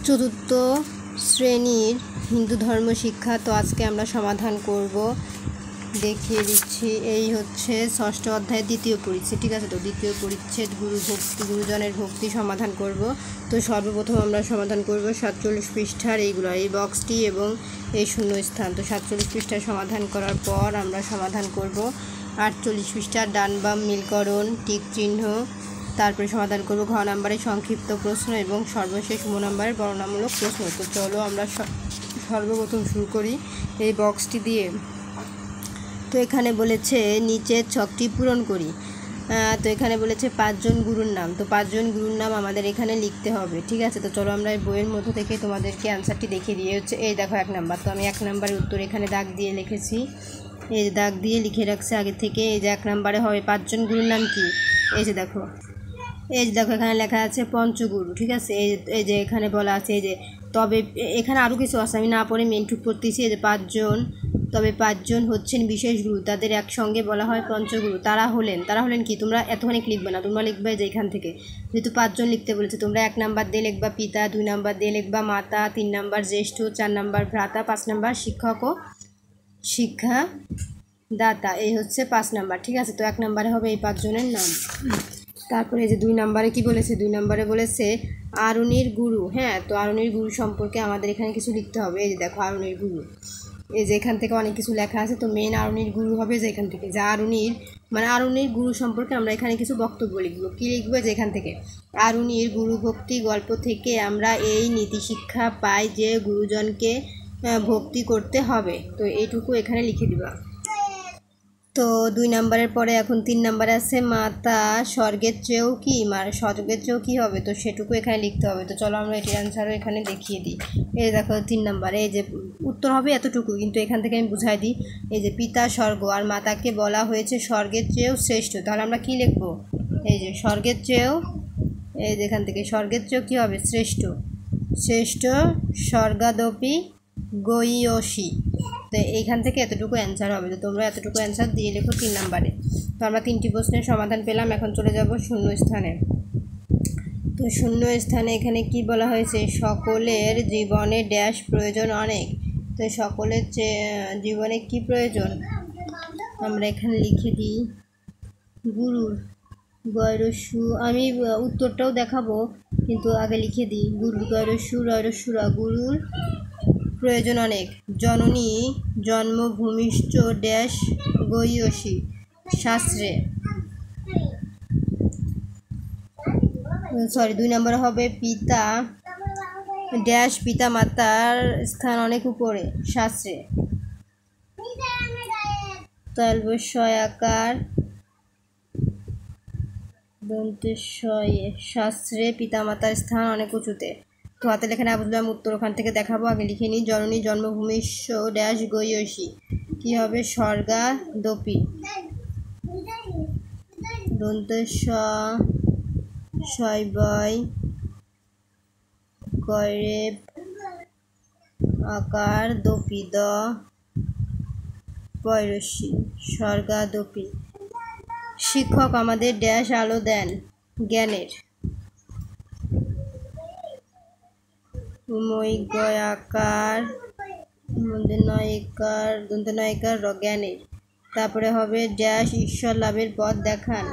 চতুর্থ শ্রেণীর হিন্দু ধর্ম শিক্ষা। তো আজকে আমরা সমাধান করব, দেখিয়ে দিচ্ছি। এই হচ্ছে ষষ্ঠ অধ্যায়ের দ্বিতীয় পরিচ্ছেদ, ঠিক আছে। তো দ্বিতীয় পরিচ্ছেদ গুরুজনের ভক্তি সমাধান করব। তো সর্বপ্রথম আমরা সমাধান করব 47 পৃষ্ঠার এইগুলো, এই বক্সটি এবং এই শূন্যস্থান। তো 47 পৃষ্ঠার সমাধান করার পর আমরা সমাধান করব 48 পৃষ্ঠার ডান বাম মিলকরণ, টিক চিহ্ন। তারপরে সমাধান করব ঘ নাম্বারের সংক্ষিপ্ত প্রশ্ন এবং সর্বশেষ ম নাম্বারের বর্ণনামূলক প্রশ্ন। তো চলো আমরা সর্বপ্রথম শুরু করি এই বক্সটি দিয়ে। তো এখানে বলেছে নিচের ছকটি পূরণ করি। তো এখানে বলেছে 5 জন গুরুর নাম। তো 5 জন গুরুর নাম আমাদের এখানে লিখতে হবে, ঠিক আছে। তো চলো আমরা এই বইয়ের মধ্য থেকে তোমাদেরকে অ্যান্সারটি দেখিয়ে দিয়ে হচ্ছে এই দেখো 1 নাম্বার। তো আমি 1 নাম্বারের উত্তর এখানে দাগ দিয়ে লিখেছি, এই দাগ দিয়ে লিখে রাখছে আগে থেকে। এই যে 1 নাম্বারে হবে 5 জন গুরুর নাম কি, এই যে দেখো এখানে লেখা আছে পঞ্চগুরু, ঠিক আছে। এই যে এখানে বলা আছে, এই যে তবে এখানে আরও কিছু আছে, আমি না পড়ে মেনটুক করতেছি। এই যে 5 জন, তবে 5 জন হচ্ছেন বিশেষ গুরু, তাদের একসঙ্গে বলা হয় পঞ্চগুরু। তারা হলেন কি, তোমরা এতখানি লিখবে না, তোমরা লিখবে যে এখান থেকে, যেহেতু 5 জন লিখতে বলেছে, তোমরা 1 নাম্বার দিয়ে লিখবা পিতা, 2 নাম্বার দিয়ে লিখবা মাতা, 3 নাম্বার জ্যেষ্ঠ, 4 নাম্বার ভ্রাতা, 5 নাম্বার শিক্ষক ও শিক্ষাদাতা। এই হচ্ছে 5 নাম্বার, ঠিক আছে। তো 1 নাম্বারে হবে এই 5 জনের নাম। তারপরে এই যে 2 নাম্বারে কি বলেছে, 2 নাম্বারে বলেছে আরুণীর গুরু। হ্যাঁ, তো আরুণীর গুরু সম্পর্কে আমাদের এখানে কিছু লিখতে হবে। এই যে দেখো আরুণীর গুরু, এই যে এখান থেকে অনেক কিছু লেখা আছে। তো মেন আরুণীর গুরু হবে যে এখান থেকে, যে আরুণীর গুরু সম্পর্কে আমরা এখানে কিছু বক্তব্য লিখবো। কী লিখবো, যে এখান থেকে আরুণীর গুরু ভক্তি গল্প থেকে আমরা এই নীতিশিক্ষা পাই যে গুরুজনকে ভক্তি করতে হবে। তো এইটুকু এখানে লিখে দিবা। তো 2 নাম্বারের পরে এখন 3 নাম্বারে আছে মাতা স্বর্গের চেয়েও কি, স্বর্গের চেয়েও কী হবে, তো সেটুকু এখানে লিখতে হবে। তো চলো আমরা এটির অ্যান্সারও এখানে দেখিয়ে দিই। এই দেখো 3 নাম্বারে এই যে উত্তর হবে এতটুকু, কিন্তু এখান থেকে আমি বুঝাই দিই। এই যে পিতা স্বর্গ আর মাতাকে বলা হয়েছে স্বর্গের চেয়েও শ্রেষ্ঠ, তাহলে আমরা কি লিখবো, এই যে স্বর্গের চেয়েও, এই যে এখান থেকে স্বর্গের চেয়েও কী হবে, শ্রেষ্ঠ স্বর্গাদপি গয়ীয়সী। তো এইখান থেকে এতটুকু অ্যান্সার হবে। তো তোমরা এতটুকু অ্যান্সার দিয়ে লেখো 3 নাম্বারে। তো আমরা 3টি প্রশ্নের সমাধান পেলাম। এখন চলে যাব শূন্য স্থানে। তো শূন্য স্থানে এখানে কি বলা হয়েছে, সকলের জীবনে ড্যাশ প্রয়োজন অনেক। তো সকলের জীবনে কি প্রয়োজন, আমরা এখানে লিখে দিই গুরুর গয়রস্যু। আমি উত্তরটাও দেখাবো, কিন্তু আগে লিখে দিই গুরুর গয়রস্যু রয়রস্যুরা, গুরুর প্রয়োজন অনেক। জননী জন্মভূমিষ্ঠ ড্যাশ গয়ীয়সী শাস্ত্রে। 2 নম্বর হবে পিতা ড্যাশ পিতা মাতার স্থান অনেক উপরে শাস্ত্রে। তলবস্বয়াকার দন্তেশ্বয়ে শাস্ত্রে পিতামাতার স্থান অনেক উঁচুতে। তো হাতে লেখা না বুঝলাম উত্তর ওখান থেকে দেখাবো, আগে লিখে নিই। জননী জন্মভূমিষ্য ড্যাশ গয়ীয়সী, কী হবে, স্বর্গাদপি। দন্তেশ্বয় কয়রেব আকার দপি দ পয়রসী স্বর্গাদপি। শিক্ষক আমাদের ড্যাশ আলো দেন জ্ঞানের। উমৈগয়াকার দন্তনয়িকার জ্ঞানের। তারপরে হবে ড্যাশ ঈশ্বর লাভের পথ দেখান।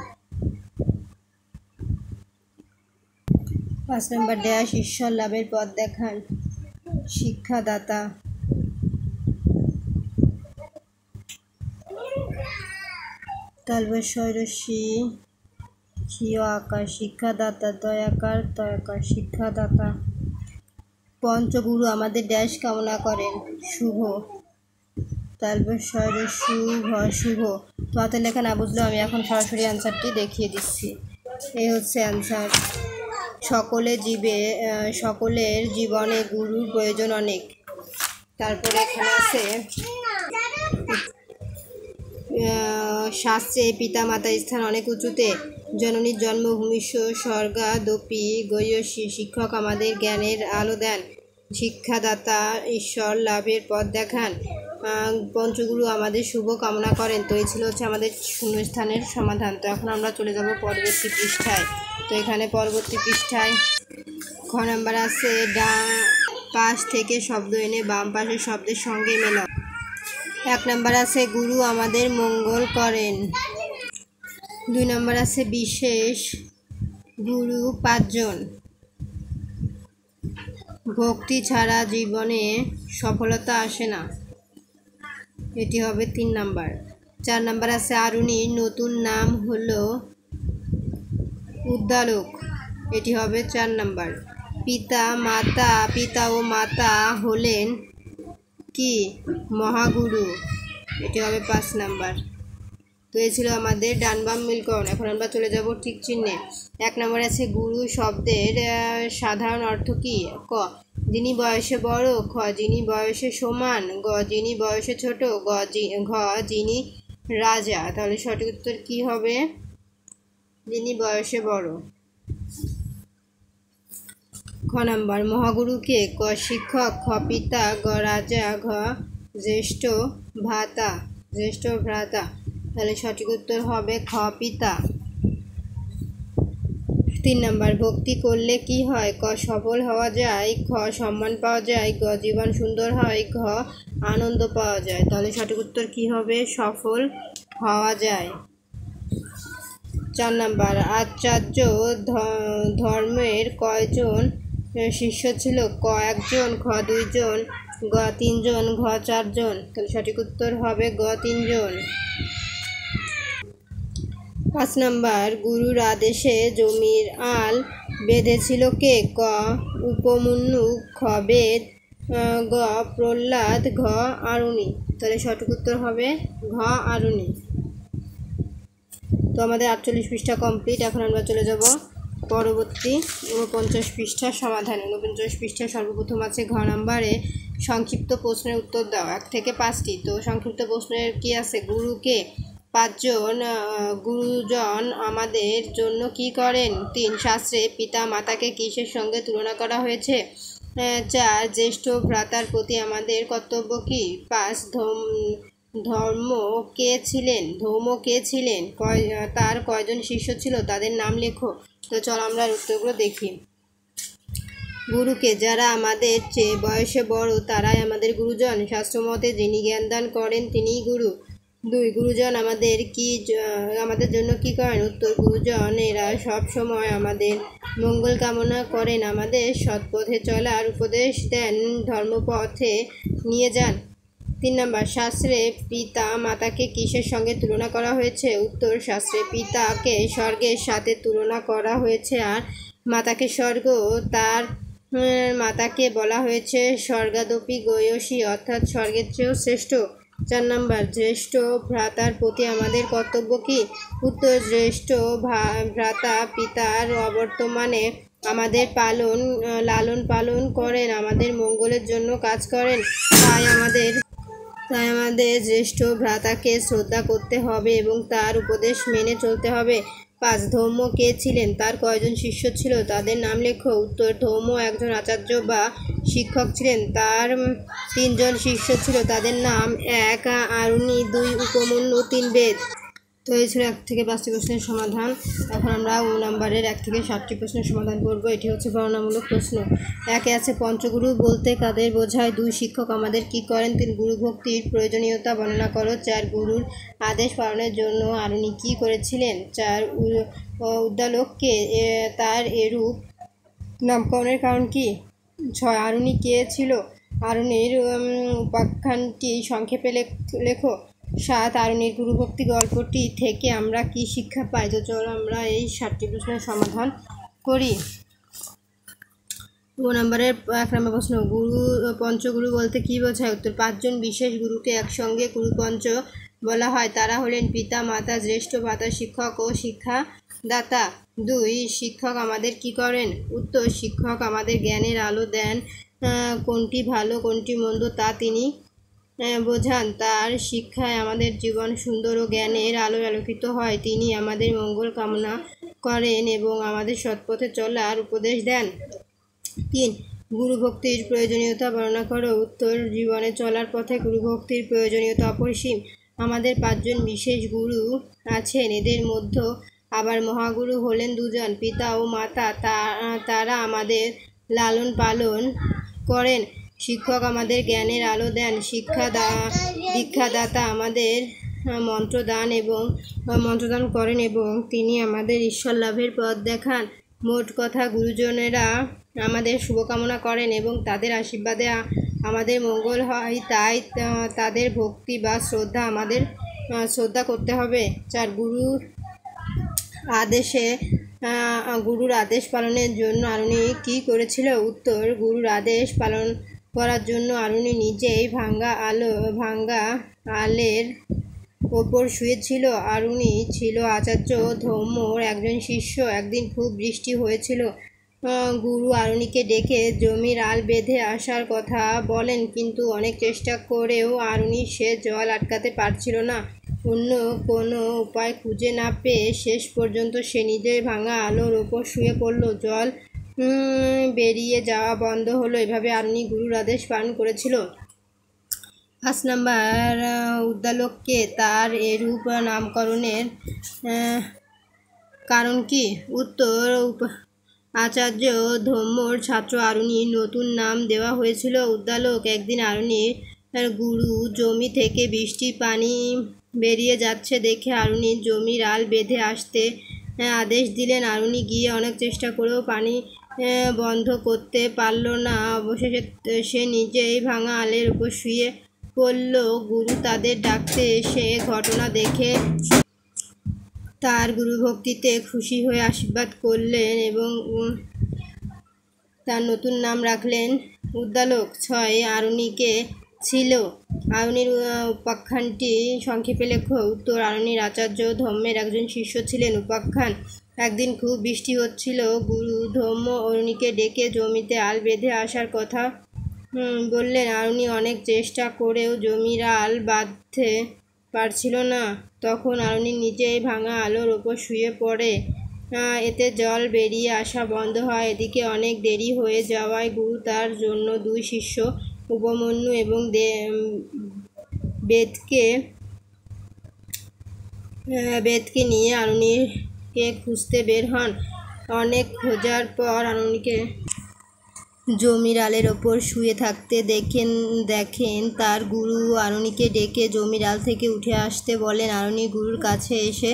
5 নম্বর ড্যাশ ঈশ্বর লাভের পথ দেখান শিক্ষাদাতা। তালবস্বরসী ক্ষীয় আকার শিক্ষাদাতা, দয়াকার তয়াকার শিক্ষাদাতা। পঞ্চগুরু আমাদের ড্যাশ কামনা করেন শুভ। শুভ। তো হাতে লেখা না বুঝলেও আমি এখন সরাসরি অ্যান্সারটি দেখিয়ে দিচ্ছি। এই হচ্ছে অ্যান্সার। সকলের জীবনে গুরুর প্রয়োজন অনেক। তারপরে এখানে আছে শাস্ত্রে পিতা মাতার স্থান অনেক উঁচুতে। জননীর জন্মভূমিষ্য স্বর্গাদপি গয়ীয়সী। শিক্ষক আমাদের জ্ঞানের আলো দেন। শিক্ষাদাতা ঈশ্বর লাভের পথ দেখান। পঞ্চগুরু আমাদের শুভ কামনা করেন। তো এই ছিল হচ্ছে আমাদের শূন্যস্থানের সমাধান। তো এখন আমরা চলে যাব পরবর্তী পৃষ্ঠায়। তো এখানে পরবর্তী পৃষ্ঠায় খ নাম্বার আছে পাশ থেকে শব্দ এনে বাম পাশের শব্দের সঙ্গে মেলাও। 1 নাম্বার আছে গুরু আমাদের মঙ্গল করেন। 2 নাম্বার আছে বিশেষ গুরু 5 জন। ভক্তি ছাড়া জীবনে সফলতা আসে না, এটি হবে 3 নাম্বার। 4 নাম্বার আছে আরুণীর নতুন নাম হলো উদ্দালক, এটি হবে 4 নাম্বার। পিতা ও মাতা হলেন কি মহাগুরু, এটি হবে 5 নাম্বার। তো এই ছিল আমাদের ডান বাম মিলকরণ। এখন আমরা চলে যাব ঠিক চিহ্নে। 1 নম্বরে আছে গুরু শব্দের সাধারণ অর্থ কি? ক যিনি বয়সে বড়, খ যিনি বয়সে সমান, গ যিনি বয়সে ছোট, ঘ যিনি রাজা। তাহলে সঠিক উত্তর কি হবে? যিনি বয়সে বড়। খ নাম্বার মহাগুরুকে ক শিক্ষক, খ পিতা, গ রাজা, ঘ জ্যেষ্ঠ ভ্রাতা। তাহলে সঠিক উত্তর হবে খ পিতা। 3 নাম্বার ভক্তি করলে কি হয়? ক সফল হওয়া যায়, খ সম্মান পাওয়া যায়, গ জীবন সুন্দর হয়, ঘ আনন্দ পাওয়া যায়। তাহলে সঠিক উত্তর কি হবে? সফল হওয়া যায়। 4 নাম্বার আচার্য ধর্মের কয়জন শিষ্য ছিল? ক 1 জন, খ 2 জন, গ 3 জন, ঘ 4 জন। তাহলে সঠিক উত্তর হবে গ 3 জন। 5 নাম্বার গুরুর আদেশে জমির আল বেঁধেছিল কে? ক উপমন্যু, খ বেদ, গ প্রহ্লাদ, ঘ আরুণি। তাহলে সঠিক উত্তর হবে ঘ আরুণি। তো আমাদের 48 পৃষ্ঠা কমপ্লিট। এখন আমরা চলে যাব পরবর্তী 49 পৃষ্ঠার সমাধানে। 49 পৃষ্ঠায় সর্বপ্রথম আছে ঘ নাম্বারে সংক্ষিপ্ত প্রশ্নের উত্তর দাও, 1 থেকে 5টি। তো সংক্ষিপ্ত প্রশ্নের কি আছে? গুরুকে 5 জন গুরুজন আমাদের জন্য কি করেন? 3 শাস্ত্রে পিতা মাতাকে কিসের সঙ্গে তুলনা করা হয়েছে? 4 জ্যেষ্ঠ ভ্রাতার প্রতি আমাদের কর্তব্য কি? 5 ধর্ম কে ছিলেন? তার কয়জন শিষ্য ছিল? তাদের নাম লেখো। তো চল আমরা উত্তরগুলো দেখি। গুরুকে যারা আমাদের চেয়ে বয়সে বড় তারাই আমাদের গুরুজন। শাস্ত্রমতে যিনি জ্ঞান দান করেন তিনিই গুরু। 2 গুরুজন আমাদের জন্য কি করেন? উত্তর গুরুজনেরা সব সময় আমাদের মঙ্গল কামনা করেন, আমাদের সৎপথে চলার উপদেশ দেন, ধর্মপথে নিয়ে যান। 3 নাম্বার শাস্ত্রে পিতা মাতাকে কিসের সঙ্গে তুলনা করা হয়েছে? উত্তর শাস্ত্রে পিতাকে স্বর্গের সাথে তুলনা করা হয়েছে আর মাতাকে স্বর্গ। তার মাতাকে বলা হয়েছে স্বর্গাদপি গয়সী, অর্থাৎ স্বর্গের চেয়েও শ্রেষ্ঠ। 4 নাম্বার জ্যেষ্ঠ ভ্রাতার প্রতি আমাদের কর্তব্য কি? উত্তর জ্যেষ্ঠ ভ্রাতা পিতার অবর্তমানে আমাদের লালন পালন করেন, আমাদের মঙ্গলের জন্য কাজ করেন। তাই আমাদের জ্যেষ্ঠ ভ্রাতাকে শ্রদ্ধা করতে হবে এবং তার উপদেশ মেনে চলতে হবে। 5 ধৌম কে ছিলেন? তার কয়জন শিষ্য ছিল? তাদের নাম লেখো। উত্তর ধৌম একজন আচার্য বা শিক্ষক ছিলেন, তার 3 জন শিষ্য ছিল। তাদের নাম 1 আরুণি, 2 উপমন্যু, 3 বেদ। তো এই ছিল 1 থেকে 5টি প্রশ্নের সমাধান। এখন আমরা 2 নম্বরের 1 থেকে 7টি প্রশ্নের সমাধান করব। এটি হচ্ছে বর্ণনামূলক প্রশ্ন। 1-এ আছে পঞ্চগুরু বলতে কাদের বোঝায়? 2 শিক্ষক আমাদের কি করেন? 3 গুরু ভক্তির প্রয়োজনীয়তা বর্ণনা করো। 4 গুরুর আদেশ পালনের জন্য আরুণি কি করেছিলেন? 4 উদ্দালককে তার এরূপ নামকরণের কারণ কি? 6 আরুণি কে ছিল? আরুণির উপাখ্যানটি সংক্ষেপে লেখো। 7 আরুণির গুরুভক্তি গল্পটি থেকে আমরা কি শিক্ষা পাই? তো চলো আমরা এই 7টি প্রশ্নের সমাধান করি। 2 নম্বরের 1 নম্বর প্রশ্ন, পঞ্চগুরু বলতে কি বোঝায়? উত্তর 5 জন বিশেষ গুরুকে একসঙ্গে গুরুপঞ্চ বলা হয়। তারা হলেন পিতা মাতা, জ্যেষ্ঠ ভ্রাতা, শিক্ষক ও শিক্ষাদাতা। 2 শিক্ষক আমাদের কি করেন? উত্তর শিক্ষক আমাদের জ্ঞানের আলো দেন, কোনটি ভালো কোনটি মন্দ তা তিনি বোঝান। তার শিক্ষায় আমাদের জীবন সুন্দর ও জ্ঞানের আলোয় আলোকিত হয়। তিনি আমাদের মঙ্গল কামনা করেন এবং আমাদের সৎপথে চলার উপদেশ দেন। 3 গুরুভক্তির প্রয়োজনীয়তা বর্ণনা করো। উত্তর জীবনে চলার পথে গুরুভক্তির প্রয়োজনীয়তা অপরিসীম। আমাদের 5 জন বিশেষ গুরু আছেন, এদের মধ্যে আবার মহাগুরু হলেন 2 জন, পিতা ও মাতা। তারা আমাদের লালন পালন করেন। শিক্ষক আমাদের জ্ঞানের আলো দেন। দীক্ষাদাতা আমাদের মন্ত্রদান করেন এবং তিনি আমাদের ঈশ্বর লাভের পথ দেখান। মোট কথা, গুরুজনেরা আমাদের শুভকামনা করেন এবং তাদের আশীর্বাদে আমাদের মঙ্গল হয়। তাই তাদের ভক্তি বা শ্রদ্ধা করতে হবে। 4. গুরুর আদেশ পালনের জন্য আরুনি কি করেছিল? উত্তর: গুরুর আদেশ পালন করার জন্য আরুনি নিজেই ভাঙ্গা আলের ওপর শুয়েছিল। আরুনি ছিল আচার্য ধম্মর একজন শিষ্য। একদিন খুব বৃষ্টি হয়েছিল। গুরু আরুনিকে ডেকে জমির আল বেঁধে আসার কথা বলেন, কিন্তু অনেক চেষ্টা করেও আরুনি সে জল আটকাতে পারছিল না। অন্য কোনো উপায় খুঁজে না পেয়ে শেষ পর্যন্ত সে নিজেই ভাঙা আলোর ওপর শুয়ে পড়ল। জল বেরিয়ে যাওয়া বন্ধ হলো। এভাবে আরুনি গুরুর আদেশ পালন করেছিল। 5 নাম্বার, উদ্দালককে তার এরূপ নামকরণের কারণ কি? উত্তর: আচার্য ধম্মর ছাত্র আরুনির নতুন নাম দেওয়া হয়েছিল উদ্দালক। একদিন আরুনির গুরু জমি থেকে বৃষ্টির পানি বেরিয়ে যাচ্ছে দেখে আরুনির জমির আল বেঁধে আসতে আদেশ দিলেন। আরুনি গিয়ে অনেক চেষ্টা করেও পানি বন্ধ করতে পারল না। অবশেষে সে নিজেই ভাঙা আলের উপর শুয়ে পড়ল। গুরু তাদের ডাকতে এসে ঘটনা দেখে তার গুরুভক্তিতে খুশি হয়ে আশীর্বাদ করলেন এবং তার নতুন নাম রাখলেন উদ্দালক। 6. আরুনিকে ছিল। আরুনির উপাখ্যানটি সংক্ষেপে লেখো। উত্তর: আরুনির আচার্য ধম্মের একজন শিষ্য ছিলেন। উপাখ্যান: একদিন খুব বৃষ্টি হচ্ছিল। গুরু ধম্ম আরুনিকে ডেকে জমিতে আল বেঁধে আসার কথা বললেন। আরুনি অনেক চেষ্টা করেও জমির আল বাঁধতে পারছিল না। তখন আরুনি নিজেই ভাঙা আলোর ওপর শুয়ে পড়ে। এতে জল বেরিয়ে আসা বন্ধ হয়। এদিকে অনেক দেরি হয়ে যাওয়ায় গুরু তার জন্য 2 শিষ্য উপমন্যু এবং বেদকে নিয়ে আরুনিকে খুঁজতে বের হন। অনেক খোঁজার পর আরুনিকে জমির আলের ওপর শুয়ে থাকতে দেখেন তার গুরু। আরুনিকে ডেকে জমির আল থেকে উঠে আসতে বলেন। আরুনি গুরুর কাছে এসে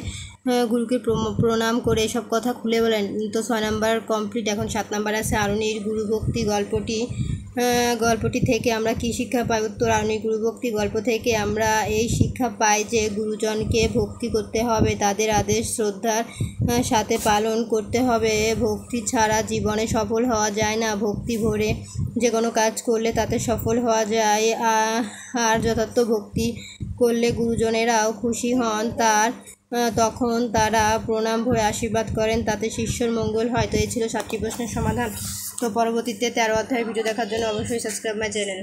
গুরুকে প্রণাম করে এসব কথা খুলে বলেন। তো 6 নাম্বার কমপ্লিট। এখন 7 নাম্বার আছে আরুনির গুরুভক্তি গল্পটি থেকে আমরা কি শিক্ষা পাই? উত্তর: আরুনির গুরুভক্তি গল্প থেকে আমরা এই শিক্ষা পাই যে গুরুজনকে ভক্তি করতে হবে, তাদের আদেশ শ্রদ্ধার সাথে পালন করতে হবে। ভক্তি ছাড়া জীবনে সফল হওয়া যায় না। ভক্তি ভরে যে কোনো কাজ করলে তাতে সফল হওয়া যায়। আর যথার্থ ভক্তি করলে গুরুজনেরাও খুশি হন। তখন তারা প্রণাম ভরে আশীর্বাদ করেন, তাতে শিষ্যর মঙ্গল হয়। তো এই ছিল 7টি প্রশ্নের সমাধান। তো পরবর্তীতে 13 অধ্যায়ের ভিডিও দেখার জন্য অবশ্যই সাবস্ক্রাইব মাই চ্যানেল।